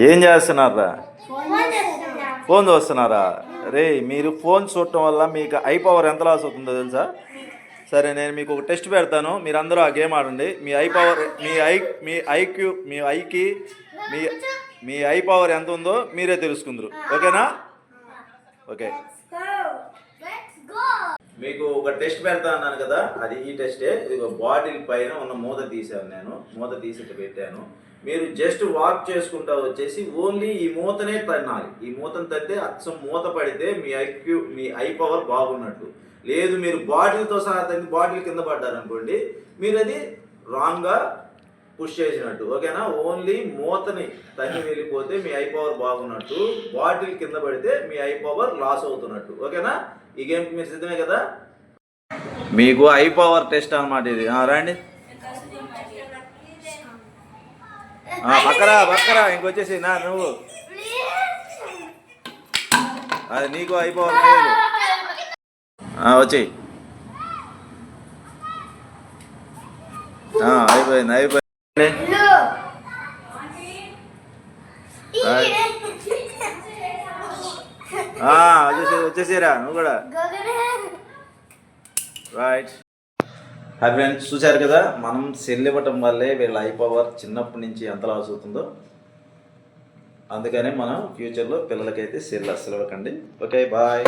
ఏం చేస్తున్నారా? ఫోన్ చూస్తున్నారా? రే, మీరు ఫోన్ చూడటం వల్ల మీకు ఐ పవర్ ఎంత లాస్ అవుతుందో తెలుసా? సరే, నేను మీకు ఒక టెస్ట్ పెడతాను, మీరు అందరూ ఆ గేమ్ ఆడండి. మీ ఐ పవర్, మీ ఐకి మీ ఐ పవర్ ఎంత ఉందో మీరే తెలుసుకుందరు. ఓకేనా? ఓకే, మీకు ఒక టెస్ట్ పెడతా అన్నాను కదా, అది ఈ టెస్టే. ఇది బాటిల్ పైన ఉన్న మూత తీసాను, నేను మూత తీసి పెట్టాను. మీరు జస్ట్ వాక్ చేసుకుంటా వచ్చేసి ఓన్లీ ఈ మూతనే తన్నాలి. ఈ మూతను తగ్గితే అచ్చం మూత పడితే మీ ఐ పవర్ బాగున్నట్టు. లేదు, మీరు బాటిల్తో సహా తగ్గి బాటిల్ కింద పడ్డారనుకోండి, మీరు అది రాంగ్గా పుష్ చేసినట్టు. ఓకేనా? ఓన్లీ మూతని తగ్గి వెళ్ళిపోతే మీ ఐ పవర్ బాగున్నట్టు, బాటిల్ కింద పడితే మీ ఐ పవర్ లాస్ అవుతున్నట్టు. ఓకేనా? ఈ గేమ్కి మీరు సిద్ధమే కదా? మీకు ఐ పవర్ టెస్ట్ అన్నమాట ఇది. రండి, పక్కరా ఇంకొచ్చేసి నువ్వు, అది నీకు ఐ పవర్ వచ్చి అయిపోయింది. వచ్చేసిరా నువ్వు కూడా. రైట్. హాయ్ ఫ్రెండ్స్, చూశారు కదా, మనం సెల్ ఇవ్వటం వల్లే వీళ్ళ ఐ పవర్ చిన్నప్పటి నుంచి ఎంత లాస్ అవుతుందో. అందుకనే మనం ఫ్యూచర్లో పిల్లలకైతే సెల్ అస్సలు ఇవ్వకండి. Okay, bye.